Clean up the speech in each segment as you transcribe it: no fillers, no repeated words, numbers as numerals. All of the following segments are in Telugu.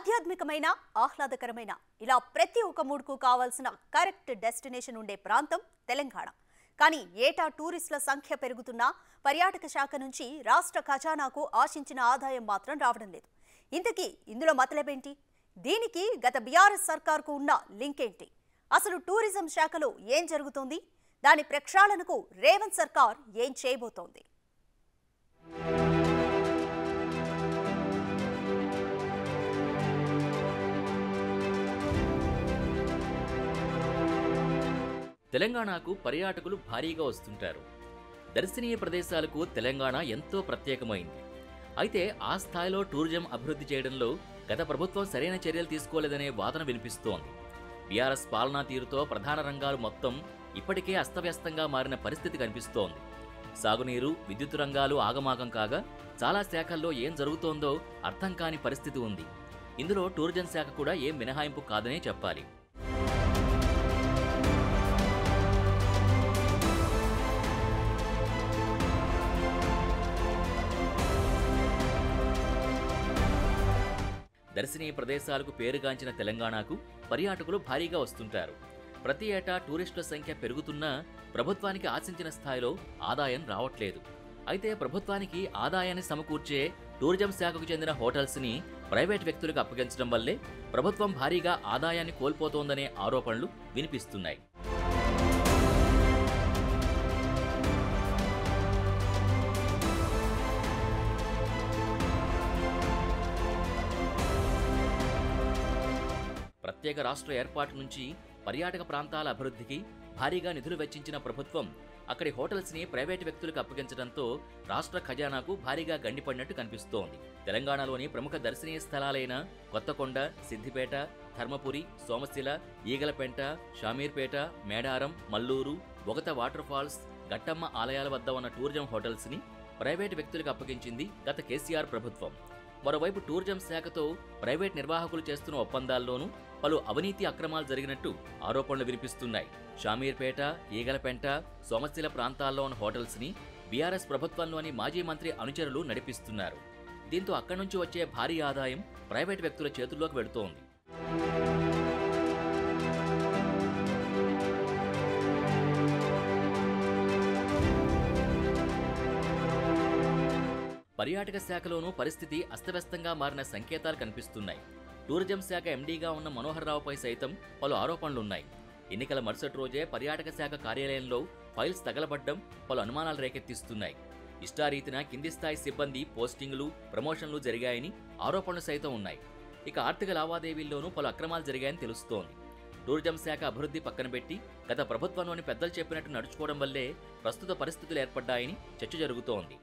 ఆధ్యాత్మికమైన ఆహ్లాదకరమైన ఇలా ప్రతి ఒక్క మూడ్కు కావాల్సిన కరెక్ట్ డెస్టినేషన్ ఉండే ప్రాంతం తెలంగాణ. కానీ ఏటా టూరిస్టుల సంఖ్య పెరుగుతున్నా పర్యాటక శాఖ నుంచి రాష్ట్ర ఖజానాకు ఆశించిన ఆదాయం మాత్రం రావడం లేదు. ఇంతకీ ఇందులో మతలబేంటి? దీనికి గత బీఆర్ఎస్ సర్కార్కు ఉన్న లింక్ ఏంటి? అసలు టూరిజం శాఖలో ఏం జరుగుతోంది? దాని ప్రక్షాళనకు రేవంత్ సర్కార్ ఏం చేయబోతోంది? తెలంగాణకు పర్యాటకులు భారీగా వస్తుంటారు. దర్శనీయ ప్రదేశాలకు తెలంగాణ ఎంతో ప్రత్యేకమైంది. అయితే ఆ స్థాయిలో టూరిజం అభివృద్ధి చేయడంలో గత ప్రభుత్వం సరైన చర్యలు తీసుకోలేదనే వాదన వినిపిస్తోంది. బీఆర్ఎస్ పాలనా తీరుతో ప్రధాన రంగాలు మొత్తం ఇప్పటికే అస్తవ్యస్తంగా మారిన పరిస్థితి కనిపిస్తోంది. సాగునీరు, విద్యుత్ రంగాలు ఆగమాగం కాగా చాలా శాఖల్లో ఏం జరుగుతోందో అర్థం కాని పరిస్థితి ఉంది. ఇందులో టూరిజం శాఖ కూడా ఏం మినహాయింపు కాదనే చెప్పాలి. దర్శనీయ ప్రదేశాలకు పేరుగాంచిన తెలంగాణకు పర్యాటకులు భారీగా వస్తుంటారు. ప్రతి ఏటా టూరిస్టుల సంఖ్య పెరుగుతున్నా ప్రభుత్వానికి ఆశించిన స్థాయిలో ఆదాయం రావట్లేదు. అయితే ప్రభుత్వానికి ఆదాయాన్ని సమకూర్చే టూరిజం శాఖకు చెందిన హోటల్స్ని ప్రైవేట్ వ్యక్తులకు అప్పగించడం వల్లే ప్రభుత్వం భారీగా ఆదాయాన్ని కోల్పోతోందనే ఆరోపణలు వినిపిస్తున్నాయి. ప్రత్యేక రాష్ట్ర ఏర్పాటు నుంచి పర్యాటక ప్రాంతాల అభివృద్ధికి భారీగా నిధులు వెచ్చించిన ప్రభుత్వం అక్కడి హోటల్స్ని ప్రైవేటు వ్యక్తులకు అప్పగించడంతో రాష్ట్ర ఖజానాకు భారీగా గండిపడినట్టు కనిపిస్తోంది. తెలంగాణలోని ప్రముఖ దర్శనీయ స్థలాలైన కొత్తకొండ, సిద్దిపేట, ధర్మపురి, సోమశిల, ఈగలపెంట, షామీర్పేట, మేడారం, మల్లూరు, బొగత వాటర్ ఫాల్స్, గట్టమ్మ ఆలయాల వద్ద ఉన్న టూరిజం హోటల్స్ని ప్రైవేటు వ్యక్తులకు అప్పగించింది గత కేసీఆర్ ప్రభుత్వం. మరోవైపు టూరిజం శాఖతో ప్రైవేట్ నిర్వాహకులు చేస్తున్న ఒప్పందాల్లోనూ పలు అవినీతి అక్రమాలు జరిగినట్టు ఆరోపణలు వినిపిస్తున్నాయి. షామీర్పేట, ఈగలపెంట, సోమశిల ప్రాంతాల్లో ఉన్న హోటల్స్ని బీఆర్ఎస్ ప్రభుత్వంలోని మాజీ మంత్రి అనుచరులు నడిపిస్తున్నారు. దీంతో అక్కడి నుంచి వచ్చే భారీ ఆదాయం ప్రైవేట్ వ్యక్తుల చేతుల్లోకి వెళుతోంది. పర్యాటక శాఖలోనూ పరిస్థితి అస్తవ్యస్తంగా మారిన సంకేతాలు కనిపిస్తున్నాయి. టూరిజం శాఖ ఎండీగా ఉన్న మనోహర్ రావుపై సైతం పలు ఆరోపణలున్నాయి. ఎన్నికల మరుసటి రోజే పర్యాటక శాఖ కార్యాలయంలో ఫైల్స్ తగలబడ్డం పలు అనుమానాలు రేకెత్తిస్తున్నాయి. ఇష్టారీతిన కింది స్థాయి సిబ్బంది పోస్టింగులు, ప్రమోషన్లు జరిగాయని ఆరోపణలు సైతం ఉన్నాయి. ఇక ఆర్థిక లావాదేవీల్లోనూ పలు అక్రమాలు జరిగాయని తెలుస్తోంది. టూరిజం శాఖ అభివృద్ధి పక్కన పెట్టి గత ప్రభుత్వంలోని పెద్దలు చెప్పినట్టు నడుచుకోవడం వల్లే ప్రస్తుత పరిస్థితులు ఏర్పడ్డాయని చర్చ జరుగుతోంది.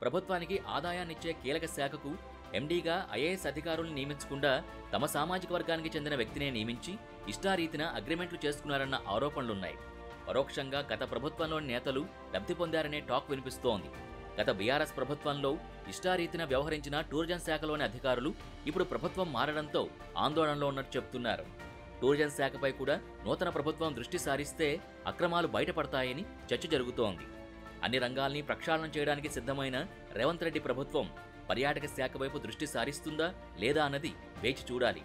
ప్రభుత్వానికి ఆదాయాన్నిచ్చే కీలక శాఖకు ఎండీగా ఐఏఎస్ అధికారులను నియమించకుండా తమ సామాజిక వర్గానికి చెందిన వ్యక్తినే నియమించి ఇష్టారీతిన అగ్రిమెంట్లు చేసుకున్నారన్న ఆరోపణలున్నాయి. పరోక్షంగా గత ప్రభుత్వంలోని నేతలు లబ్ధి పొందారనే టాక్ వినిపిస్తోంది. గత బీఆర్ఎస్ ప్రభుత్వంలో ఇష్టారీతిన వ్యవహరించిన టూరిజం శాఖలోని అధికారులు ఇప్పుడు ప్రభుత్వం మారడంతో ఆందోళనలో ఉన్నట్టు చెబుతున్నారు. టూరిజం శాఖపై కూడా నూతన ప్రభుత్వం దృష్టి సారిస్తే అక్రమాలు బయటపడతాయని చర్చ జరుగుతోంది. అన్ని రంగాల్ని ప్రక్షాళన చేయడానికి సిద్ధమైన రేవంత్ రెడ్డి ప్రభుత్వం పర్యాటక శాఖ వైపు దృష్టి సారిస్తుందా లేదా అన్నది వేచి చూడాలి.